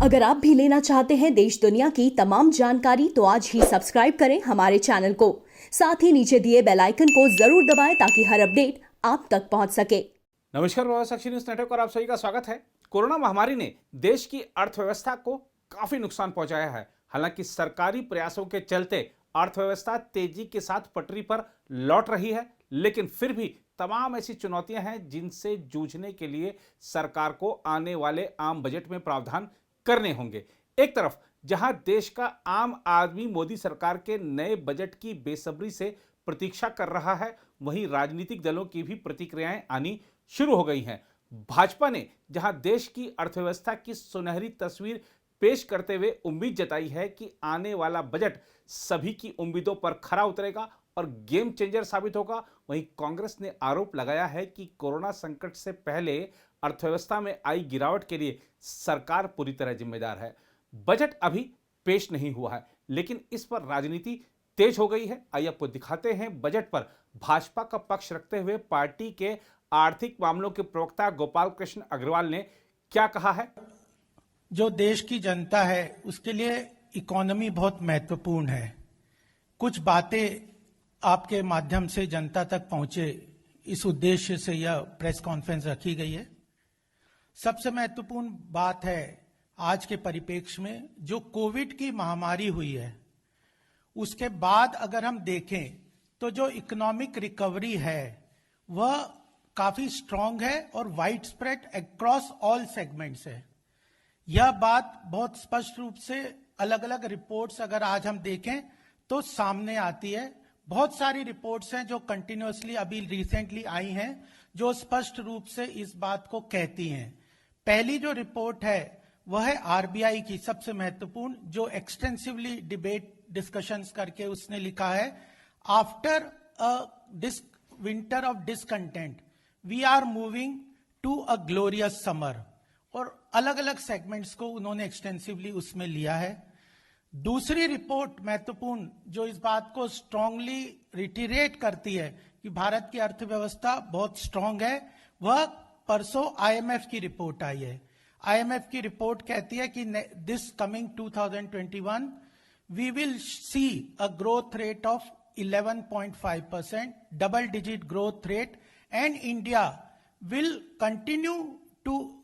अगर आप भी लेना चाहते हैं देश दुनिया की तमाम जानकारी तो आज ही सब्सक्राइब करें हमारे चैनल को। साथ ही नीचे दिए बेल आइकन को जरूर दबाएं ताकि हर अपडेट आप तक पहुंच सके। नमस्कार, साक्षी न्यूज नेटवर्क और आप सभी का स्वागत है। कोरोना महामारी ने देश की अर्थव्यवस्था को काफी नुकसान पहुंचाया है। हालांकि सरकारी प्रयासों के चलते अर्थव्यवस्था तेजी के साथ पटरी पर लौट रही है, लेकिन फिर भी तमाम ऐसी चुनौतियां हैं जिनसे जूझने के लिए सरकार को आने वाले आम बजट में प्रावधान करने होंगे। एक तरफ जहां देश का आम आदमी मोदी सरकार के नए बजट की बेसब्री से प्रतीक्षा कर रहा है, वहीं राजनीतिक दलों की भी प्रतिक्रियाएं आनी शुरू हो गई हैं। भाजपा ने जहां देश की अर्थव्यवस्था की सुनहरी तस्वीर पेश करते हुए उम्मीद जताई है कि आने वाला बजट सभी की उम्मीदों पर खरा उतरेगा और गेम चेंजर साबित होगा, वहीं कांग्रेस ने आरोप लगाया है कि कोरोना संकट से पहले अर्थव्यवस्था में आई गिरावट के लिए सरकार पूरी तरह जिम्मेदार है। बजट अभी पेश नहीं हुआ है, लेकिन इस पर राजनीति तेज हो गई है। आइए आपको दिखाते हैं बजट पर भाजपा का पक्ष रखते हुए पार्टी के आर्थिक मामलों के प्रवक्ता गोपाल कृष्ण अग्रवाल ने क्या कहा है। जो देश की जनता है उसके लिए इकोनॉमी बहुत महत्वपूर्ण है। कुछ बातें आपके माध्यम से जनता तक पहुंचे, इस उद्देश्य से यह प्रेस कॉन्फ्रेंस रखी गई है। सबसे महत्वपूर्ण बात है आज के परिप्रेक्ष्य में जो कोविड की महामारी हुई है, उसके बाद अगर हम देखें तो जो इकोनॉमिक रिकवरी है वह काफी स्ट्रांग है और wide spread across all segments है। यह बात बहुत स्पष्ट रूप से अलग अलग रिपोर्ट्स अगर आज हम देखें तो सामने आती है। बहुत सारी रिपोर्ट्स हैं जो कंटिन्यूअसली अभी रिसेंटली आई हैं जो स्पष्ट रूप से इस बात को कहती हैं। पहली जो रिपोर्ट है वह है आरबीआई की, सबसे महत्वपूर्ण, जो एक्सटेंसिवली डिस्कशंस करके उसने लिखा है, after a winter of discontent we are moving to a glorious summer. और अलग अलग सेगमेंट्स को उन्होंने एक्सटेंसिवली उसमें लिया है। दूसरी रिपोर्ट महत्वपूर्ण जो इस बात को स्ट्रांगली रिटिरेट करती है कि भारत की अर्थव्यवस्था बहुत स्ट्रांग है, वह परसों आईएमएफ की रिपोर्ट आई है। आईएमएफ की रिपोर्ट कहती है कि this coming 2021 we will see a growth rate of 11.5%, double digit growth rate, and India will continue to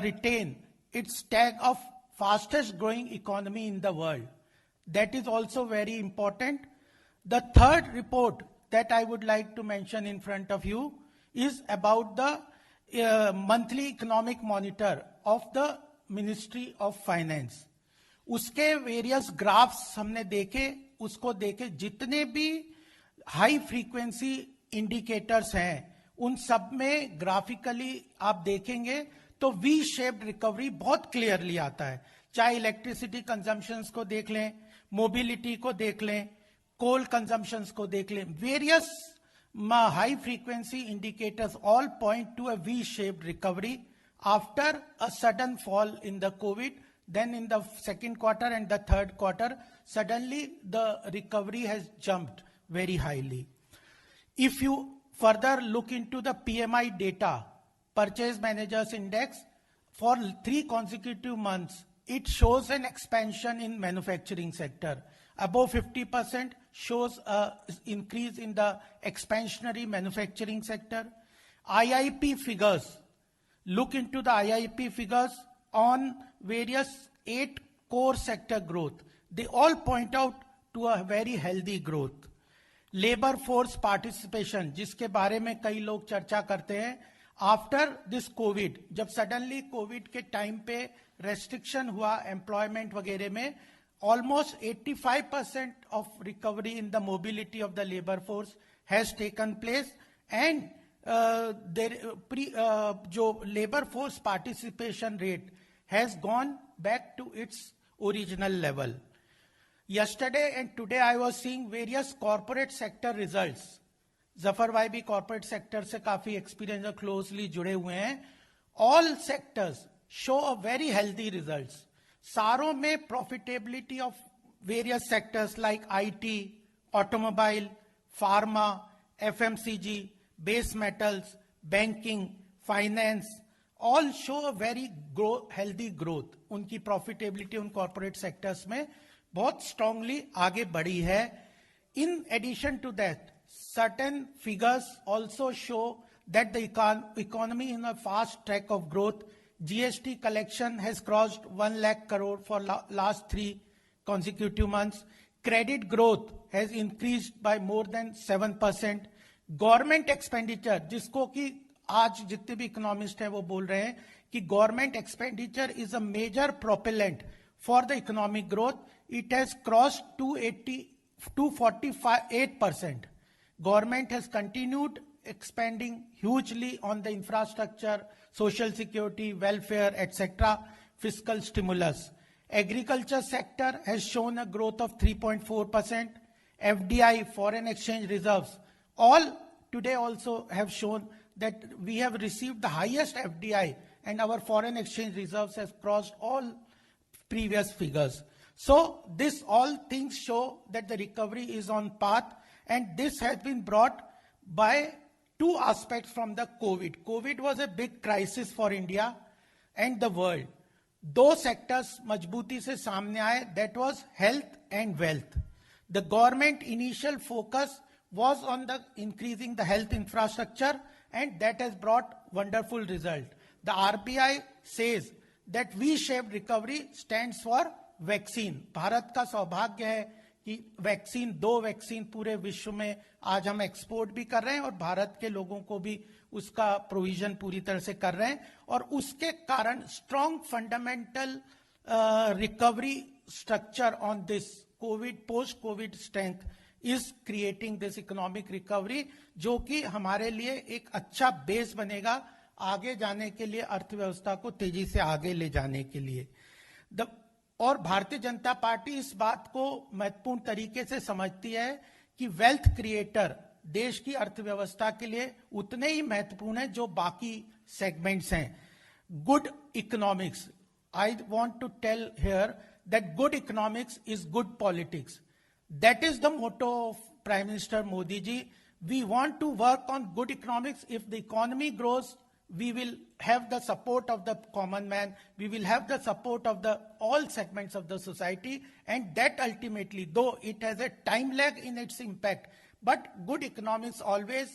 retain its tag of fastest growing economy in the world. That is also very important. The third report that I would like to mention in front of you is about the monthly economic monitor of the Ministry of Finance. उसके various graphs हमने देखे, उसको देखे जितने भी high frequency indicators हैं उन सब में ग्राफिकली आप देखेंगे तो वी शेप्ड रिकवरी बहुत क्लियरली आता है। चाहे इलेक्ट्रिसिटी कंजम्पशंस को देख लें, मोबिलिटी को देख लें, कोल कंजम्पशंस को देख लें, various high frequency indicators all point to a V shaped recovery after a sudden fall in the COVID. Then in the second quarter and the third quarter, suddenly the recovery has jumped very highly. If you further look into the PMI data, Purchase Managers Index, for 3 consecutive months, it shows an expansion in manufacturing sector. Above 50% shows an increase in the expansionary manufacturing sector. IIP figures, look into the IIP figures on various 8 core sector growth. They all point out to a very healthy growth. Labor force participation, जिसके बारे में कई लोग चर्चा करते हैं, after this covid, जब suddenly covid के टाइम पे रेस्ट्रिक्शन हुआ एम्प्लॉयमेंट वगैरह में, almost 85% of recovery in the mobility of the labour force has taken place and जो labour force participation rate has gone back to its original level. Yesterday and today I was seeing various corporate sector results. Zafar भाई भी corporate sector से काफी experience और closely जुड़े हुए हैं. All sectors show a very healthy results. सारों में profitability of various sectors like IT, automobile, pharma, FMCG, base metals, banking, finance, all show a very healthy growth. उनकी profitability उन corporate sectors में बहुत strongly आगे बढ़ी है. In addition to that, certain figures also show that the economy in a fast track of growth. GST collection has crossed 1 lakh crore for last 3 consecutive months. Credit growth has increased by more than 7%. Government expenditure, जिसको कि आज जितने भी economist हैं वो बोल रहे हैं कि government expenditure is a major propellant for the economic growth. It has cross 248%. Government has continued expanding hugely on the infrastructure, social security, welfare, etc., fiscal stimulus. Agriculture sector has shown a growth of 3.4%. FDI, foreign exchange reserves, all today also have shown that we have received the highest FDI and our foreign exchange reserves has crossed all previous figures. So this all things show that the recovery is on path, and this has been brought by two aspects from the COVID. COVID was a big crisis for India and the world. दो sectors मजबूती से सामने आए, that was health and wealth. The government initial focus was on the increasing the health infrastructure, and that has brought wonderful result. The RBI says that V-shaped recovery stands for vaccine. Bharat का सौभाग्य है कि vaccine, 2 vaccine पूरे विश्व में आज हम export भी कर रहे हैं और भारत के लोगों को भी उसका प्रोविजन पूरी तरह से कर रहे हैं, और उसके कारण strong fundamental recovery structure on this Covid, post Covid strength is creating this economic recovery, जो कि हमारे लिए एक अच्छा बेस बनेगा आगे जाने के लिए, अर्थव्यवस्था को तेजी से आगे ले जाने के लिए. और भारतीय जनता पार्टी इस बात को महत्वपूर्ण तरीके से समझती है कि वेल्थ क्रिएटर देश की अर्थव्यवस्था के लिए उतने ही महत्वपूर्ण है जो बाकी सेगमेंट्स हैं. Good economics, I want to tell here that good economics is good politics. That is the motto of prime minister Modi ji. We want to work on good economics. If the economy grows, we will have the support of the common man, we will have the support of the all segments of the society, and that ultimately, though it has a time lag in its impact, but good economics always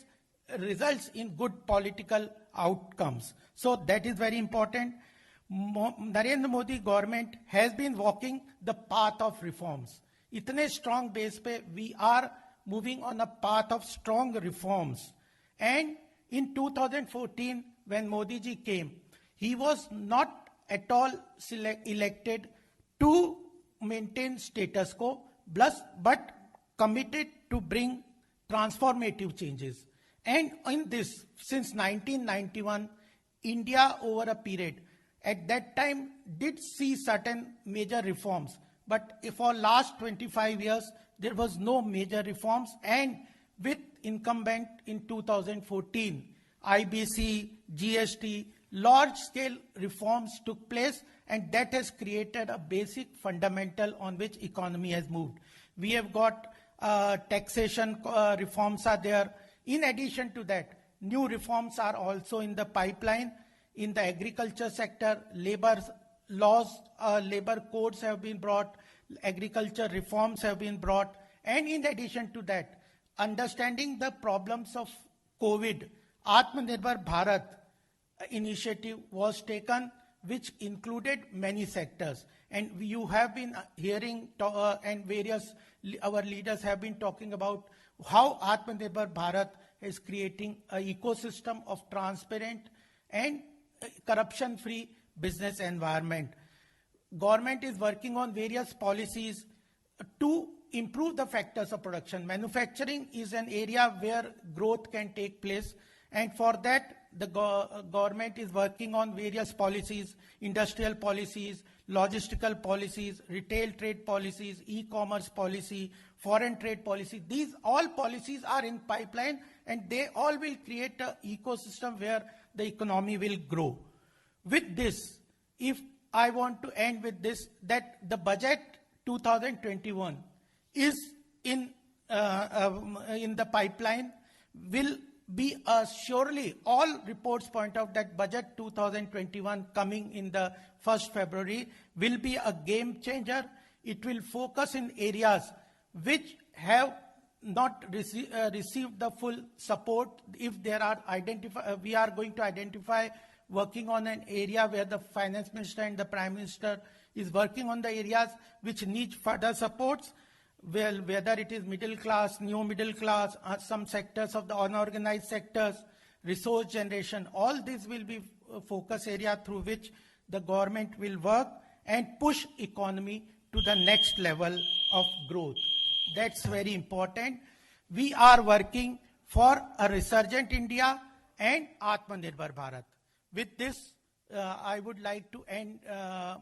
results in good political outcomes. So that is very important. Narendra Modi government has been walking the path of reforms. Itne strong base pe we are moving on a path of strong reforms. And in 2014, when Modi ji came, he was not at all elected to maintain status quo, but committed to bring transformative changes. And in this, since 1991, India over a period, at that time did see certain major reforms, but for last 25 years, there was no major reforms. And with incumbent in 2014, IBC, GST, large-scale reforms took place, and that has created a basic fundamental on which economy has moved. We have got taxation reforms are there. In addition to that, new reforms are also in the pipeline. In the agriculture sector, labor laws, labor codes have been brought, agriculture reforms have been brought, and in addition to that, understanding the problems of COVID, Atmanirbhar Bharat initiative was taken, which included many sectors. And you have been hearing, and various our leaders have been talking about how Atmanirbhar Bharat is creating an ecosystem of transparent and corruption-free business environment. Government is working on various policies to improve the factors of production. Manufacturing is an area where growth can take place, and for that the government is working on various policies, industrial policies, logistical policies, retail trade policies, e-commerce policy, foreign trade policy. These all policies are in pipeline, and they all will create an ecosystem where the economy will grow. With this, if I want to end with this, that the budget 2021 is in the pipeline, will surely all reports point out that budget 2021 coming in the 1st February will be a game changer. It will focus in areas which have not received the full support. If there are we are going to identify working on an area where the finance minister and the prime minister is working on the areas which need further supports. Well, whether it is middle class, new middle class, some sectors of the unorganized sectors, resource generation, all this will be focus area through which the government will work and push economy to the next level of growth. That's very important. We are working for a resurgent India and Atmanirbhar Bharat. With this, I would like to end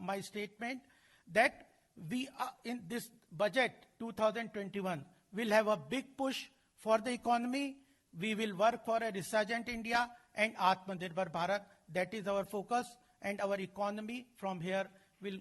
my statement that we are in this budget 2021 will have a big push for the economy. We will work for a resurgent India and Atmanirbhar Bharat. That is our focus, and our economy from here will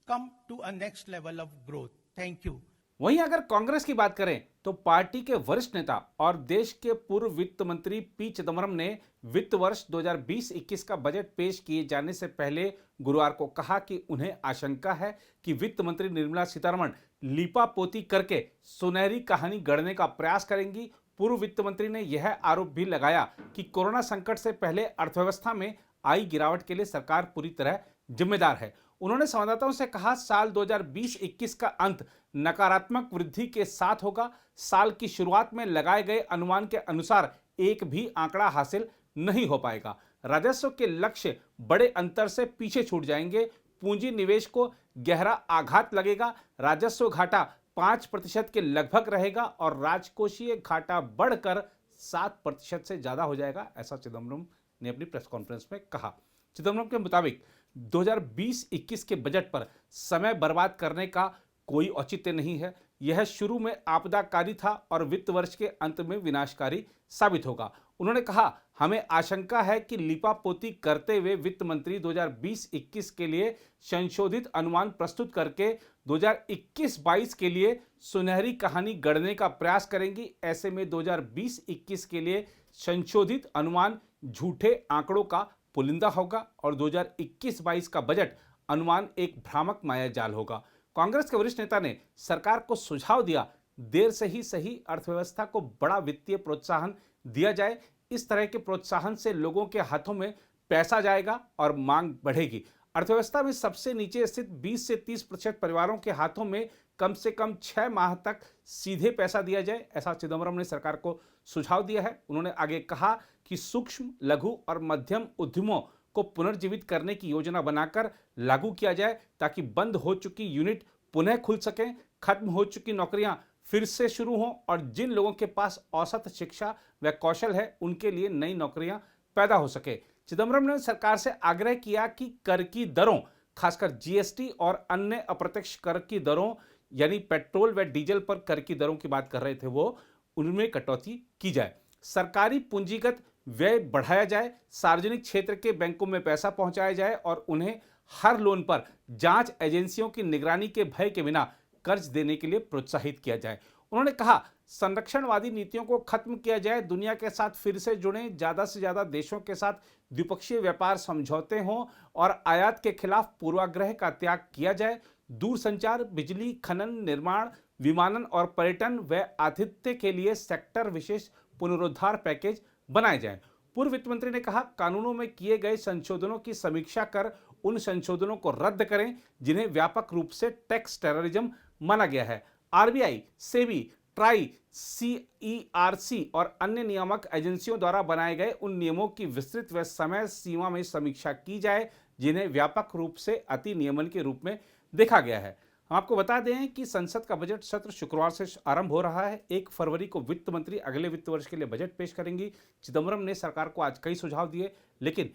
come to a next level of growth. Thank you. वहीं अगर कांग्रेस की बात करें तो party के वरिष्ठ नेता और देश के पूर्व वित्त मंत्री पी चिदम्बरम ने वित्त वर्ष 2020-21 का बजट पेश किए जाने से पहले गुरुवार को कहा कि उन्हें आशंका है कि वित्त मंत्री निर्मला सीतारमण लीपापोती करके सुनहरी कहानी गढ़ने का प्रयास करेंगी। पूर्व वित्त मंत्री ने यह आरोप भी लगाया कि कोरोना संकट से पहले अर्थव्यवस्था में आई गिरावट के लिए सरकार पूरी तरह जिम्मेदार है। उन्होंने संवाददाताओं से कहा, साल 2020-21 का अंत नकारात्मक वृद्धि के साथ होगा। साल की शुरुआत में लगाए गए अनुमान के अनुसार एक भी आंकड़ा हासिल नहीं हो पाएगा। राजस्व के लक्ष्य बड़े अंतर से पीछे छूट जाएंगे। पूंजी निवेश को गहरा आघात लगेगा। राजस्व घाटा 5% के लगभग रहेगा और राजकोषीय घाटा बढ़कर 7% से ज्यादा हो जाएगा, ऐसा चिदम्बरम ने अपनी प्रेस कॉन्फ्रेंस में कहा। चिदम्बरम के मुताबिक 2020-21 के बजट पर समय बर्बाद करने का कोई औचित्य नहीं है। यह शुरू में आपदाकारी था और वित्त वर्ष के अंत में विनाशकारी साबित होगा। उन्होंने कहा, हमें आशंका है कि लीपापोती करते हुए वित्त मंत्री 2020-21 के लिए संशोधित अनुमान प्रस्तुत करके 2021-22 के लिए सुनहरी कहानी गढ़ने का प्रयास करेंगी। ऐसे में 2020-21 के लिए संशोधित अनुमान झूठे आंकड़ों का पुलिंदा होगा और 2021-22 का बजट अनुमान एक भ्रामक मायाजाल होगा। कांग्रेस के वरिष्ठ नेता ने सरकार को सुझाव दिया, देर से ही सही अर्थव्यवस्था को बड़ा वित्तीय प्रोत्साहन दिया जाए। इस तरह के प्रोत्साहन से लोगों के हाथों में पैसा जाएगा और मांग बढ़ेगी। अर्थव्यवस्था में सबसे नीचे स्थित 20 से 30% परिवारों के हाथों में कम से कम 6 माह तक सीधे पैसा दिया जाए, ऐसा चिदम्बरम ने सरकार को सुझाव दिया है। उन्होंने आगे कहा कि सूक्ष्म, लघु और मध्यम उद्यमों को पुनर्जीवित करने की योजना बनाकर लागू किया जाए ताकि बंद हो चुकी यूनिट पुनः खुल सकें, खत्म हो चुकी नौकरियां फिर से शुरू हों और जिन लोगों के पास औसत शिक्षा व कौशल है उनके लिए नई नौकरियां पैदा हो सके। चिदम्बरम ने सरकार से आग्रह किया कि कर की दरों, खासकर जीएसटी और अन्य अप्रत्यक्ष कर की दरों यानी पेट्रोल व डीजल पर कर की दरों की बात कर रहे थे वो, उनमें कटौती की जाए। सरकारी पूंजीगत व्यय बढ़ाया जाए, सार्वजनिक क्षेत्र के बैंकों में पैसा पहुंचाया जाए और उन्हें हर लोन पर जांच एजेंसियों की निगरानी के भय के बिना कर्ज देने के लिए प्रोत्साहित किया जाए। उन्होंने कहा, संरक्षणवादी नीतियों को खत्म किया जाए, दुनिया के साथ फिर से जुड़ें, ज्यादा से ज्यादा देशों के साथ द्विपक्षीय व्यापार समझौते हों और आयात के खिलाफ पूर्वाग्रह का त्याग किया जाए। दूरसंचार, बिजली, खनन, निर्माण, विमानन और पर्यटन व आतिथ्य के लिए सेक्टर विशेष पुनरुद्धार पैकेज बनाए जाएं। पूर्व वित्त मंत्री ने कहा, कानूनों में किए गए संशोधनों की समीक्षा कर उन संशोधनों को रद्द करें जिन्हें व्यापक रूप से टैक्स टेररिज्म माना गया है। आरबीआई, सेबी, ट्राई, सीईआरसी और अन्य नियामक एजेंसियों द्वारा बनाए गए उन नियमों की विस्तृत व समय सीमा में समीक्षा की जाए जिन्हें व्यापक रूप से अति नियमन के रूप में देखा गया है। हम आपको बता दें कि संसद का बजट सत्र शुक्रवार से आरंभ हो रहा है। 1 फरवरी को वित्त मंत्री अगले वित्त वर्ष के लिए बजट पेश करेंगी। चिदम्बरम ने सरकार को आज कई सुझाव दिए, लेकिन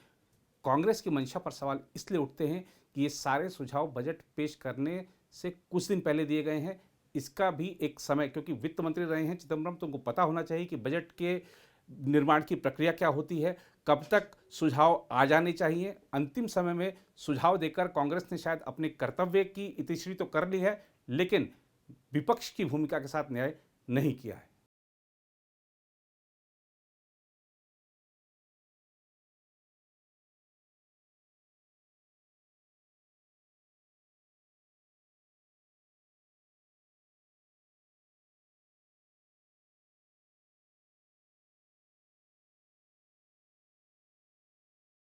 कांग्रेस की मंशा पर सवाल इसलिए उठते हैं कि ये सारे सुझाव बजट पेश करने से कुछ दिन पहले दिए गए हैं। इसका भी एक समय, क्योंकि वित्त मंत्री रहे हैं चिदम्बरम, तो उनको पता होना चाहिए कि बजट के निर्माण की प्रक्रिया क्या होती है, कब तक सुझाव आ जाने चाहिए। अंतिम समय में सुझाव देकर कांग्रेस ने शायद अपने कर्तव्य की इतिश्री तो कर ली है, लेकिन विपक्ष की भूमिका के साथ न्याय नहीं किया है।